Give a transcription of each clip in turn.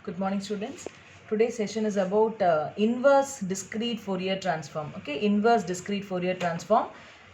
Good morning, students. Today's session is about inverse discrete Fourier transform. Okay, inverse discrete Fourier transform.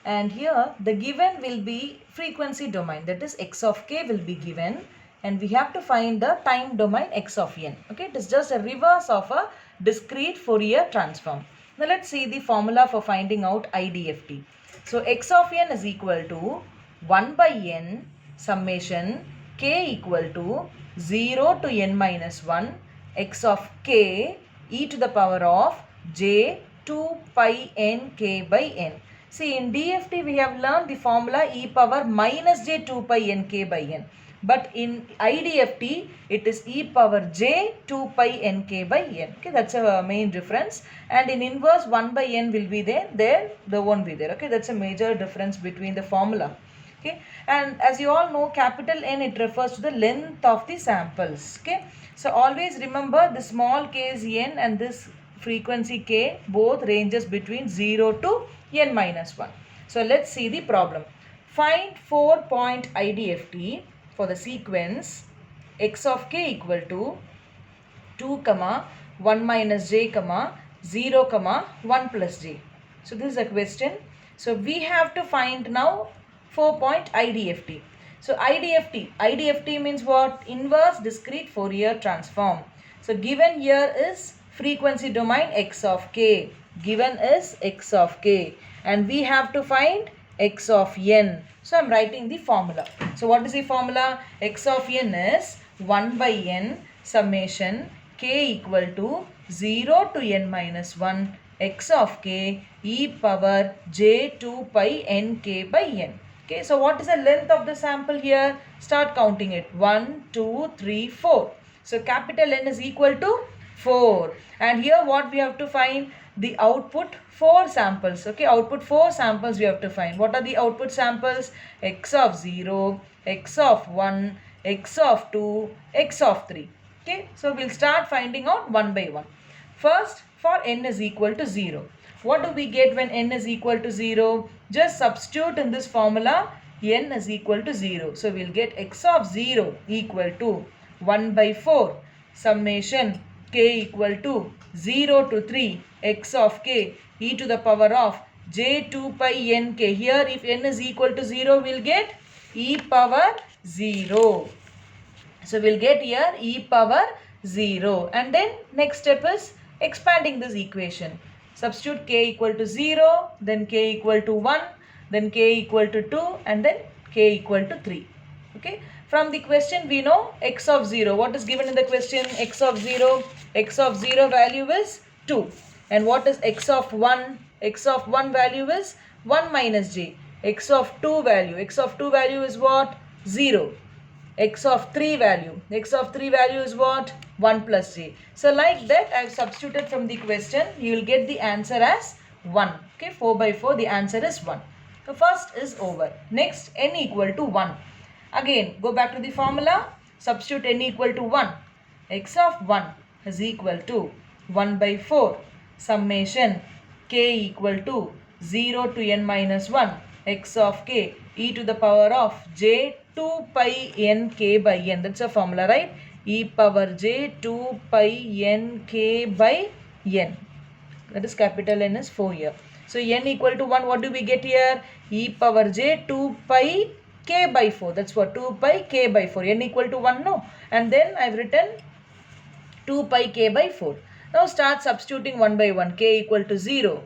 And here the given will be frequency domain, that is x of k will be given, and we have to find the time domain x of n. Okay, it is just a reverse of a discrete Fourier transform. Now let's see the formula for finding out IDFT. So x of n is equal to 1 by n summation k equal to 0 to n minus 1 x of k e to the power of j 2 pi n k by n. See, in DFT we have learned the formula e power minus j 2 pi n k by n. But in IDFT it is e power j 2 pi n k by n. Okay, that's a main difference. And in inverse 1 by n will be there, there won't be there. Okay, that's a major difference between the formula. Okay, and as you all know, capital N, it refers to the length of the samples. Okay, so always remember the small k is n and this frequency k both ranges between 0 to n minus 1. So let's see the problem. Find 4-point IDFT for the sequence x of k equal to 2 comma 1 minus j comma 0 comma 1 plus j. So this is a question. So we have to find now 4-point IDFT. So IDFT means what? Inverse discrete Fourier transform. So given here is frequency domain x of k. Given is x of k. And we have to find x of n. So I am writing the formula. So what is the formula? X of n is 1 by n summation k equal to 0 to n minus 1 x of k e power j 2 pi n k by n. Okay, so what is the length of the sample here? Start counting it. 1, 2, 3, 4. So capital N is equal to 4. And here what we have to find? The output 4 samples. Okay, output 4 samples we have to find. What are the output samples? X of 0, X of 1, X of 2, X of 3. Okay, so we'll start finding out one by one. First, for n is equal to 0. What do we get when n is equal to 0? Just substitute in this formula n is equal to 0. So we'll get x of 0 equal to 1 by 4 summation k equal to 0 to 3 x of k e to the power of j 2 pi n k. Here if n is equal to 0 we'll get e power 0. So we'll get here e power 0. And then next step is expanding this equation. Substitute k equal to 0, then k equal to 1, then k equal to 2, and then k equal to 3. Okay. From the question we know x of 0. What is given in the question? X of 0. X of 0 value is 2. And what is x of 1? X of 1 value is 1 minus j. X of 2 value. X of 2 value is what? 0. X of 3 value. X of 3 value is what? 1 plus j. So like that I have substituted from the question. You will get the answer as 1. Okay, 4 by 4 the answer is 1. So first is over. Next n equal to 1. Again go back to the formula. Substitute n equal to 1. X of 1 is equal to 1 by 4 summation k equal to 0 to n minus 1 x of k e to the power of j 2 pi n k by n. That's a formula, right? E power j 2 pi n k by n. That is capital N is 4 here. So n equal to 1, what do we get here? E power j 2 pi k by 4. That's what? 2 pi k by 4. N equal to 1, no? And then I've written 2 pi k by 4. Now start substituting one by one. K equal to 0.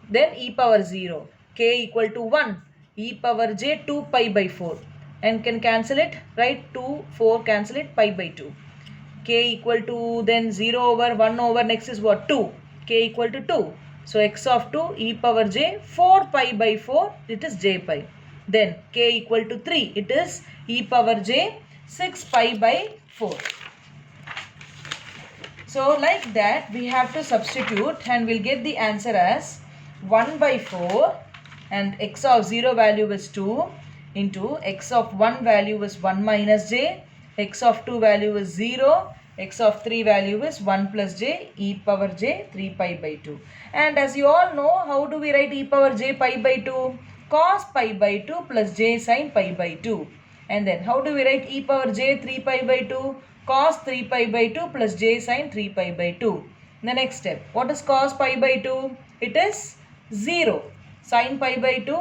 Then e power 0. K equal to 1. E power j 2 pi by 4. And can cancel it, right? 2, 4 cancel it, pi by 2. K equal to then 0 over 1 over next is what? 2. K equal to 2. So x of 2 e power j 4 pi by 4, it is j pi. Then k equal to 3, it is e power j 6 pi by 4. So like that we have to substitute and we'll get the answer as 1 by 4 and x of 0 value is 2 into x of 1 value is 1 minus j, x of 2 value is 0, x of 3 value is 1 plus j e power j 3 pi by 2. And as you all know, how do we write e power j pi by 2? Cos pi by 2 plus j sin pi by 2. And then how do we write e power j 3 pi by 2? cos 3 pi by 2 plus j sin 3 pi by 2. In the next step, what is cos pi by 2? It is 0. Sin pi by 2,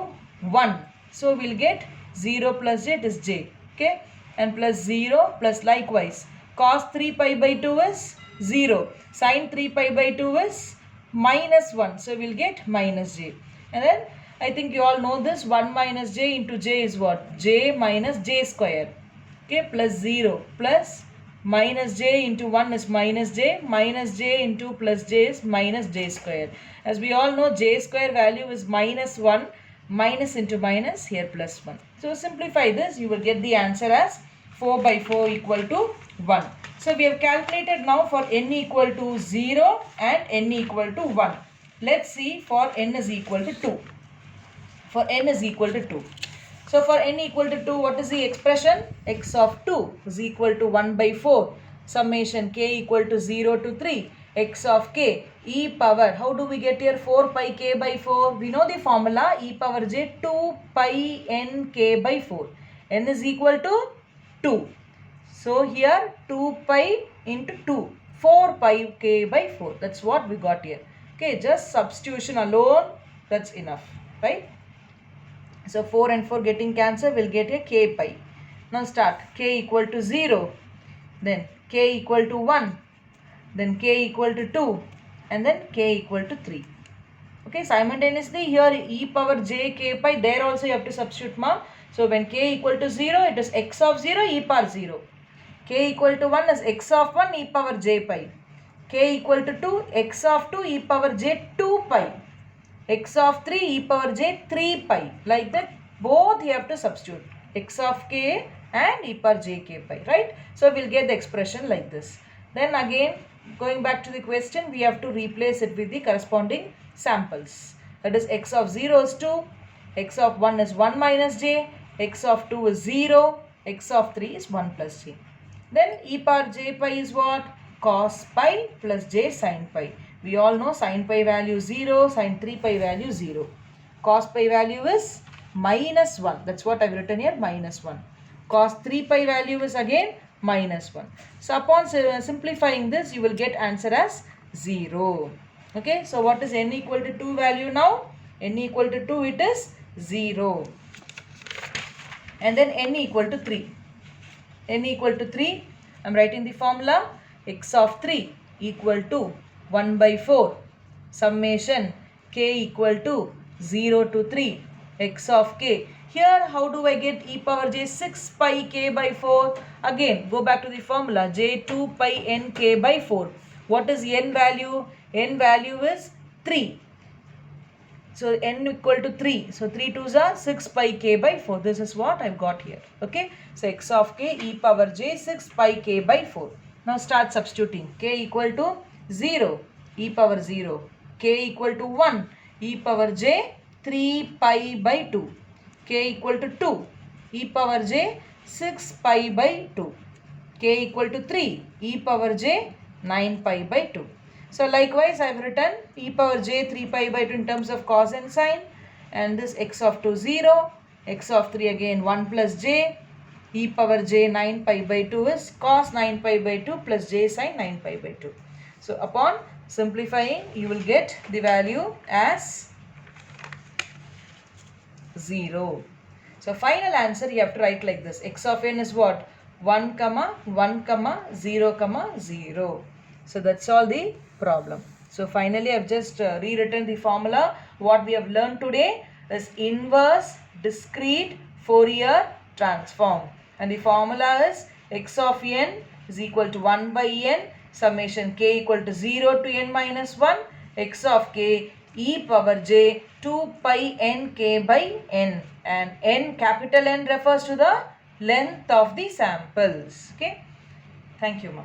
1. So we'll get 0 plus j, it is j. Okay, and plus 0 plus likewise cos 3 pi by 2 is 0. Sin 3 pi by 2 is minus 1. So we'll get minus j. And then I think you all know this, 1 minus j into j is what? J minus j square. Okay, plus 0 plus minus j into 1 is minus j into plus j is minus j square. As we all know, j square value is minus 1, minus into minus, here plus 1. So simplify this, you will get the answer as 4 by 4 equal to 1. So we have calculated now for n equal to 0 and n equal to 1. Let's see for n is equal to 2. For n is equal to 2. So for n equal to 2, what is the expression? X of 2 is equal to 1 by 4. Summation k equal to 0 to 3. X of k e power, how do we get here? 4 pi k by 4. We know the formula, e power j 2 pi n k by 4. N is equal to 2. So here 2 pi into 2. 4 pi k by 4. That's what we got here. Okay, just substitution alone, that's enough, right? So 4 and 4 getting cancelled, we'll get a k pi. Now start. K equal to 0, then k equal to 1, then k equal to 2, and then k equal to 3. Okay, simultaneously here e power j k pi, there also you have to substitute ma. So when k equal to 0, it is x of 0 e power 0. K equal to 1 is x of 1 e power j pi. K equal to 2, x of 2 e power j 2 pi. X of 3 e power j 3 pi. Like that, both you have to substitute. X of k and e power j k pi, right? So we'll get the expression like this. Then again, going back to the question, we have to replace it with the corresponding samples. That is, x of 0 is 2, x of 1 is 1 minus j, x of 2 is 0, x of 3 is 1 plus j. Then e power j pi is what? Cos pi plus j sin pi. We all know sin pi value 0, sin 3 pi value 0. Cos pi value is minus 1. That's what I've written here, minus 1. Cos 3 pi value is again minus 1. So upon simplifying this, you will get answer as 0. Okay, so what is n equal to 2 value now? N equal to 2, it is 0. And then n equal to 3. N equal to 3, I'm writing the formula, x of 3 equal to 1 by 4, summation k equal to 0 to 3, x of k. Here how do I get e power j 6 pi k by 4? Again, go back to the formula, j 2 pi n k by 4. What is n value? N value is 3. So n equal to 3. So 3 2s are 6 pi k by 4. This is what I've got here. Okay. So x of k e power j 6 pi k by 4. Now start substituting. K equal to 0 e power 0. K equal to 1 e power j 3 pi by 2. K equal to 2 e power j 6 pi by 2. K equal to 3 e power j 9 pi by 2. So likewise I have written e power j 3 pi by 2 in terms of cos and sin, and this x of 2 0, x of 3 again 1 plus j, e power j 9 pi by 2 is cos 9 pi by 2 plus j sin 9 pi by 2. So upon simplifying, you will get the value as 0. So final answer you have to write like this. X of n is what? 1 comma 1 comma 0 comma 0. So that's all the problem. So finally I have just rewritten the formula. What we have learned today is inverse discrete Fourier transform. And the formula is x of n is equal to 1 by n, summation k equal to 0 to n minus 1, x of k e power j 2 pi n k by n, and n, capital N, refers to the length of the samples. Okay, thank you, ma.